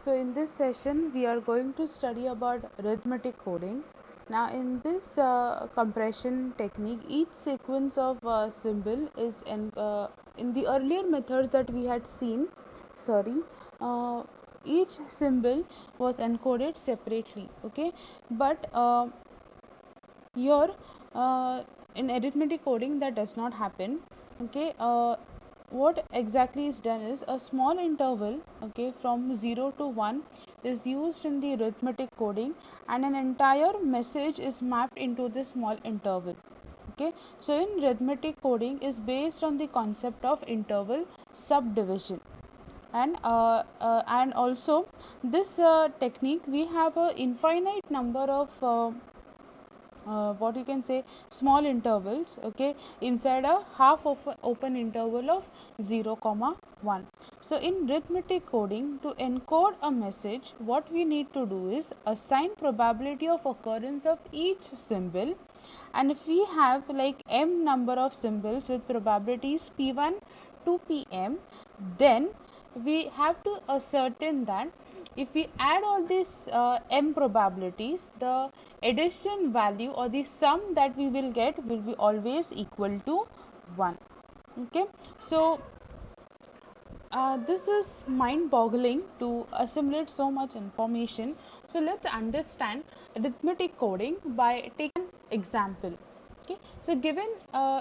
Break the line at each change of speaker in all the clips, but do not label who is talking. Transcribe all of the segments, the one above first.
So in this session we are going to study about arithmetic coding. Now in this compression technique, each sequence of symbol is in the earlier methods that we had seen. Uh, each symbol was encoded separately. Okay, but here in arithmetic coding that does not happen. Okay, what exactly is done is a small interval, okay, from 0 to 1 is used in the arithmetic coding, and an entire message is mapped into this small interval. Okay, so in arithmetic coding is based on the concept of interval subdivision, and also this technique we have a infinite number of what you can say small intervals, okay, inside a half of open interval of 0 comma 1. So in arithmetic coding, to encode a message, what we need to do is assign probability of occurrence of each symbol, and if we have like m number of symbols with probabilities p1 to pm, then we have to ascertain that if we add all these m probabilities, the addition value or the sum that we will get will be always equal to 1. Okay, so this is mind boggling to assimilate so much information. So let's understand arithmetic coding by taking an example. Okay, so given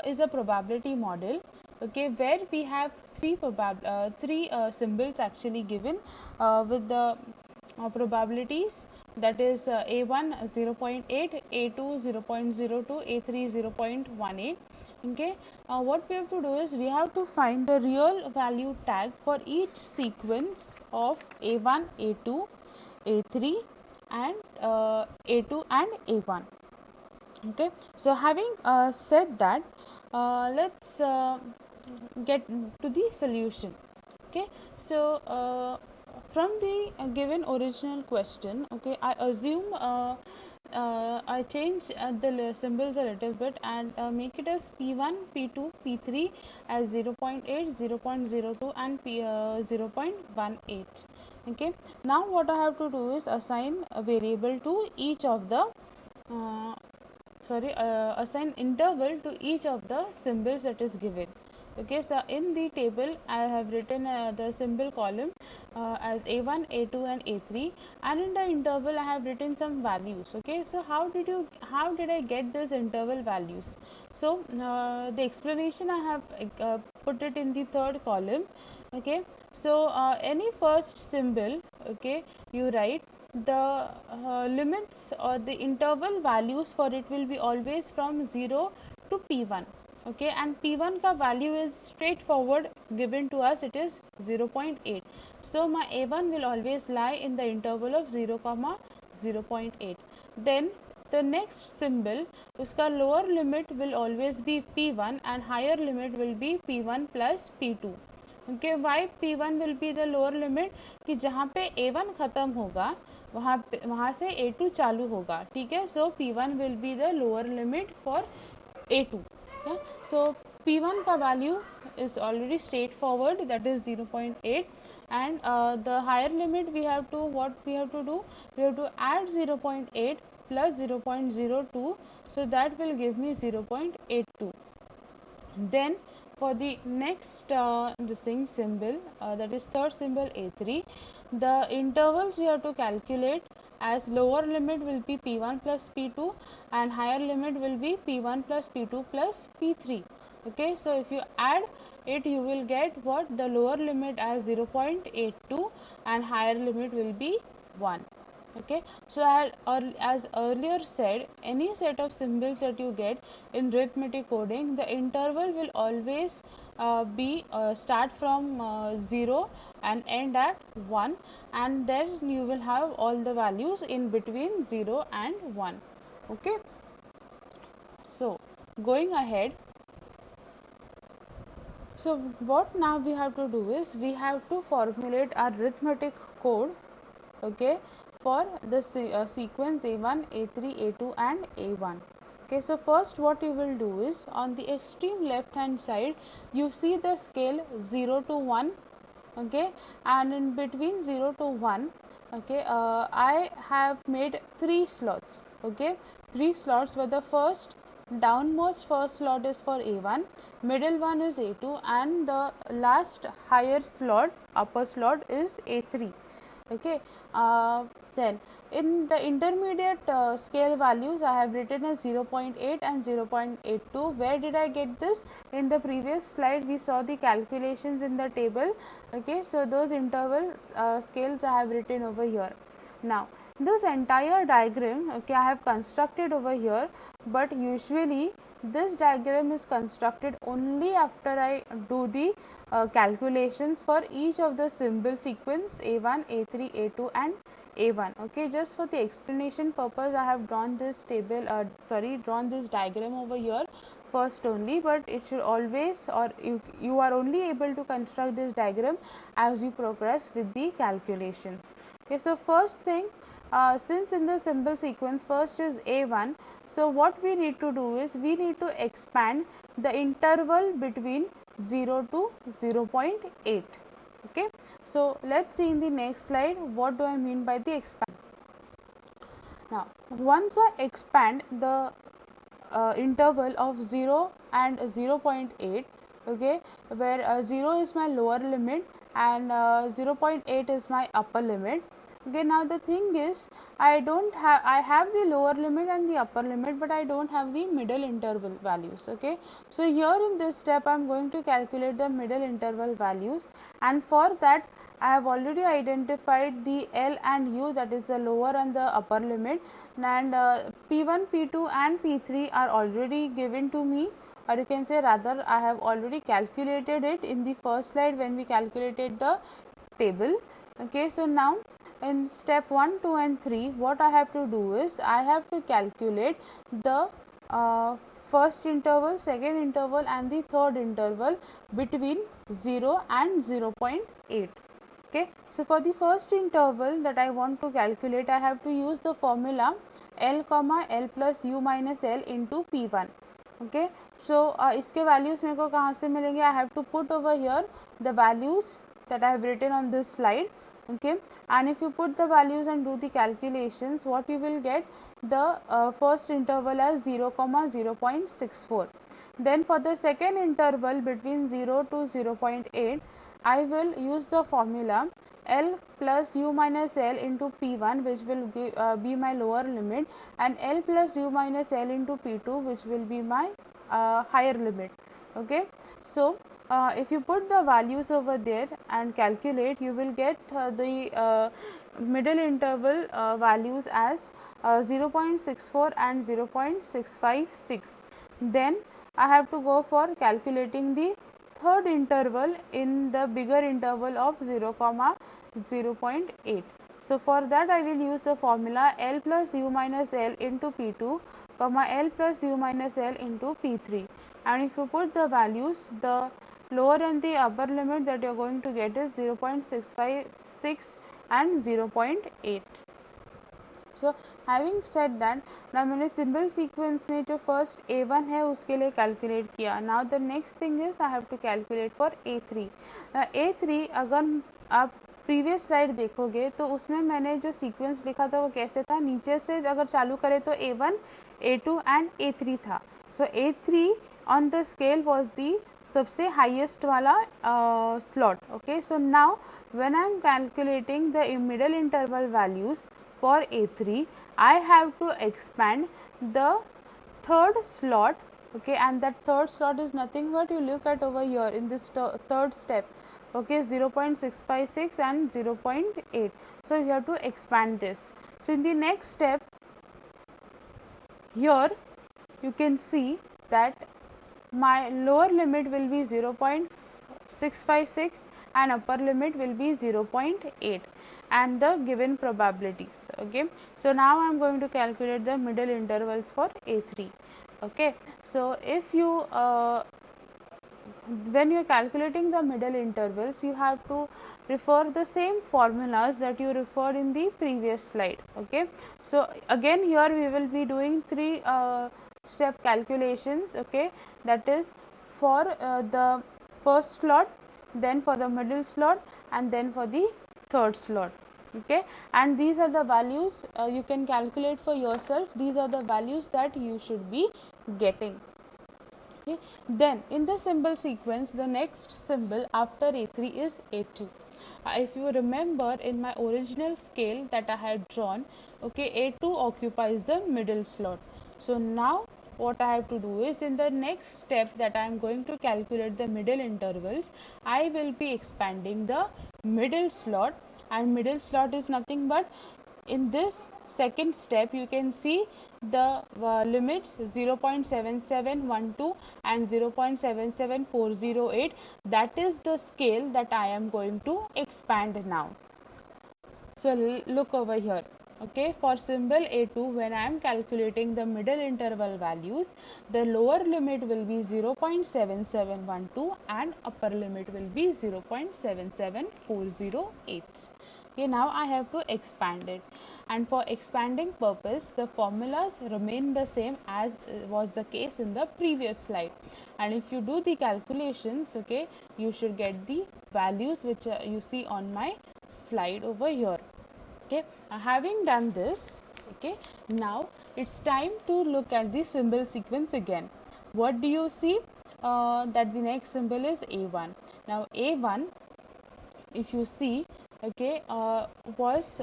is a probability model, okay, where we have three symbols actually given with the probabilities, that is a1 0.8, a2 0.02, a3 0.18. Okay, what we have to do is we have to find the real value tag for each sequence of a1, a2, a3 and a2 and a1. Okay, so having said that, let's get to the solution. Okay, so from the given original question, okay, I assume I change the symbols a little bit and make it as p1, p2, p3 as 0.8, 0.02 and 0.18. Okay, now what I have to do is assign a variable to each of the uh, assign interval to each of the symbols that is given. Okay, so in the table I have written the symbol column as a1, a2 and a3, and in the interval I have written some values. Okay, so how did I get these interval values? So the explanation I have put it in the third column. Okay, so any first symbol, okay, you write the limits or the interval values for it will be always from 0 to p1. Okay, and p1 ka value is straightforward given to us, it is 0.8. so my a1 will always lie in the interval of 0 comma 0.8. then the next symbol, uska lower limit will always be p1 and higher limit will be p1 plus p2. Okay, y p1 will be the lower limit, कि जहाँ पे a1 ख़त्म होगा वहाँ से a2 चालू होगा. ठीक है, सो p1 will be the lower limit for a2. So p1 का value is already straightforward, that is 0.8, and the higher limit we have to do, we have to add 0.8 plus 0.02, so that will give me 0.82. Then for the next the same symbol, that is third symbol a3, the intervals we have to calculate, as lower limit will be p1 plus p2 and higher limit will be p1 plus p2 plus p3. Okay, so if you add it, you will get what, the lower limit as 0.82 and higher limit will be 1. Okay, so as earlier said, any set of symbols that you get in arithmetic coding, the interval will always be start from 0 and end at 1, and then you will have all the values in between 0 and 1. Okay, so going ahead, so what now we have to do is we have to formulate our arithmetic code, okay, for the sequence a1, a3, a2 and a1. Okay, so first what you will do is, on the extreme left hand side you see the scale 0 to 1, okay, and in between 0 to 1 Okay, I have made 3 slots. Okay, 3 slots where the downmost first slot is for A1, middle one is A2, and the last higher slot, upper slot, is A3. Okay, then in the intermediate scale values I have written as 0.8 and 0.82. Where did I get this? In the previous slide we saw the calculations in the table. Okay, so those interval scales I have written over here. Now this entire diagram, okay, I have constructed over here, but usually this diagram is constructed only after I do the calculations for each of the symbol sequence A1, A3, A2 and A1. Okay, just for the explanation purpose I have drawn this drawn this diagram over here first only, but it should always, or you are only able to construct this diagram as you progress with the calculations. Okay, so first thing, since in the symbol sequence first is A1, so what we need to do is we need to expand the interval between 0 to 0.8. Okay, so let's see in the next slide what do I mean by the expand. Now once I expand the interval of 0 and 0.8, okay, where 0 is my lower limit and 0.8 is my upper limit. Okay, now the thing is I have the lower limit and the upper limit, but I don't have the middle interval values. Okay, so here in this step I am going to calculate the middle interval values, and for that I have already identified the L and U, that is the lower and the upper limit, and P1, P2 and P3 are already given to me, or you can say rather I have already calculated it in the first slide when we calculated the table. Okay, so now in step 1, 2 and 3 what I have to do is I have to calculate the first interval, second interval and the third interval between 0 and 0.8. Okay, so for the first interval that I want to calculate, I have to use the formula L comma L plus U minus L into P1. Okay, so इसके values मेरे को कहाँ से मिलेंगे? I have to put over here the values that I have written on this slide. Okay, and if you put the values and do the calculations, what you will get, the first interval as 0 comma 0.64. Then for the second interval between 0 to 0.8, I will use the formula L plus U minus L into P1, which will be my lower limit, and L plus U minus L into P2, which will be my higher limit. Okay, so if you put the values over there and calculate, you will get the middle interval values as 0.64 and 0.656. Then I have to go for calculating the third interval in the bigger interval of 0 comma 0.8. So for that I will use the formula L plus U minus L into P2 comma L plus U minus L into P3, and if you put the values, the lower and the upper limit that you are going to get is 0.656 and 0.8. So having said that, ना मैंने symbol sequence में जो first A1 है उसके लिए calculate किया. Now the next thing is I have to calculate for A3. A3 अगर आप प्रीवियस स्लाइड देखोगे तो उसमें मैंने जो सीक्वेंस लिखा था वो कैसे था, नीचे से अगर चालू करें तो A1, A2 एंड A3 था. सो A3 on the scale was the सबसे हाइएस्ट वाला slot. Okay, so now when I am calculating the middle interval values for A3, I have to expand the third slot. Okay, and that third slot is nothing but, you look at over here in this third step. Okay, 0.656 and 0.8. So you have to expand this. So in the next step, here you can see that my lower limit will be 0.656 and upper limit will be 0.8 and the given probabilities. Okay, so now I am going to calculate the middle intervals for A3. Okay, so if you when you are calculating the middle intervals, you have to refer the same formulas that you referred in the previous slide. Okay, so again here we will be doing 3 step calculations. Okay, that is for the first slot, then for the middle slot and then for the third slot. Okay, and these are the values you can calculate for yourself. These are the values that you should be getting. Okay. Then in the symbol sequence, the next symbol after A3 is A2. If you remember, in my original scale that I had drawn, okay, A2 occupies the middle slot. So now what I have to do is, in the next step that I am going to calculate the middle intervals, I will be expanding the middle slot, and middle slot is nothing but, in this second step you can see the limits 0.7712 and 0.77408. That is the scale that I am going to expand now. So look over here. Okay, for symbol A2, when I am calculating the middle interval values, the lower limit will be 0.7712 and upper limit will be 0.77408. Okay, now I have to expand it, and for expanding purpose the formulas remain the same as was the case in the previous slide. And if you do the calculations, okay, you should get the values which you see on my slide over here. Okay, having done this, okay, now it's time to look at the symbol sequence again. What do you see? That the next symbol is A1. Now A1, if you see, okay, was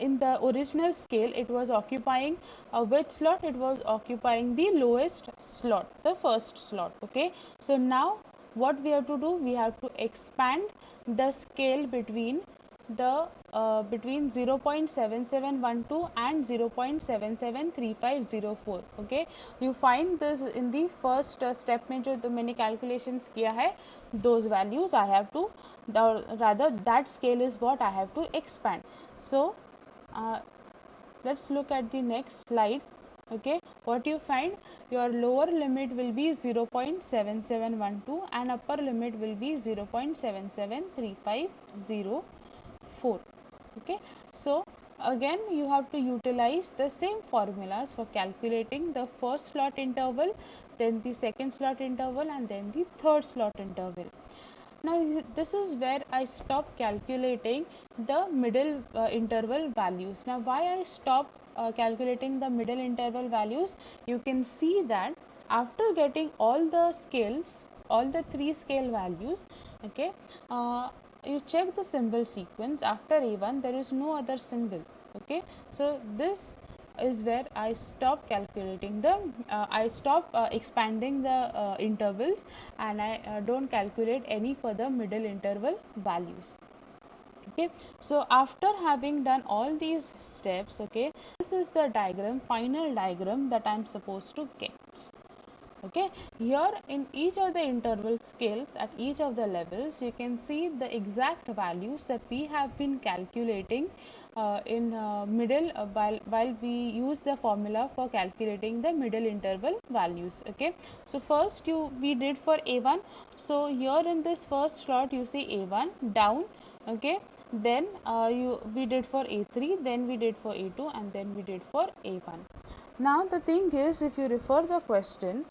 in the original scale, it was occupying which slot? It was occupying the lowest slot, the first slot. Okay, so now what we have to do? We have to expand the scale between the between 0.7712 and 0.773504. okay, you find this in the first step में जो तो मैंने calculations किया है, those values I have to, rather that scale is what I have to expand. So let's look at the next slide. Okay, what you find, your lower limit will be 0.7712 and upper limit will be 0.773504. Okay, so again you have to utilize the same formulas for calculating the first slot interval, then the second slot interval, and then the third slot interval. Now this is where I stop calculating the middle interval values. Now why I stop calculating the middle interval values? You can see that after getting all the scales, all the three scale values, okay, you check the symbol sequence. After A1 there is no other symbol. Okay, so this is where I stop calculating the I stop expanding the intervals, and I don't calculate any further middle interval values. Okay, so after having done all these steps, okay, this is the diagram, final diagram that I am supposed to get. Okay, here in each of the interval scales at each of the levels, you can see the exact values that we have been calculating in middle while we use the formula for calculating the middle interval values. Okay, so first we did for A1. So here in this first slot you see A1 down. Okay, then we did for A3, then we did for A2, and then we did for A1. Now the thing is, if you refer the question,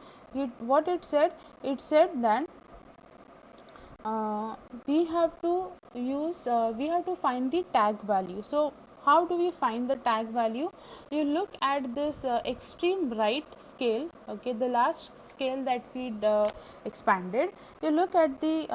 what it said that we have to find the tag value. So how do we find the tag value? You look at this extreme right scale, okay, the last scale that we expanded. You look at the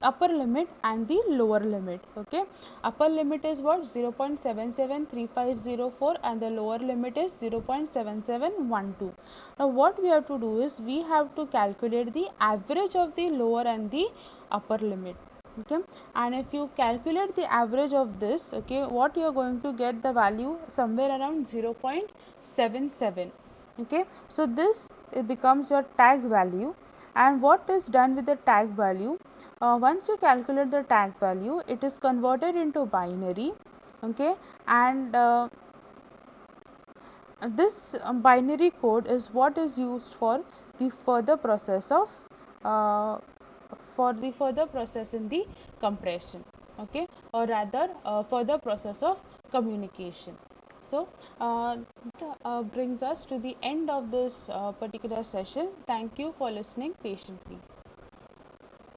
upper limit and the lower limit. Okay, upper limit is what? 0.773504 and the lower limit is 0.7712. Now what we have to do is we have to calculate the average of the lower and the upper limit. Okay, and if you calculate the average of this, okay, what you are going to get the value somewhere around 0.77. okay, so this it becomes your tag value. And what is done with the tag value? Once you calculate the tag value, it is converted into binary. Okay, and this binary code is what is used for the further process of in the compression, okay, or rather further process of communication. So brings us to the end of this particular session. Thank you for listening patiently.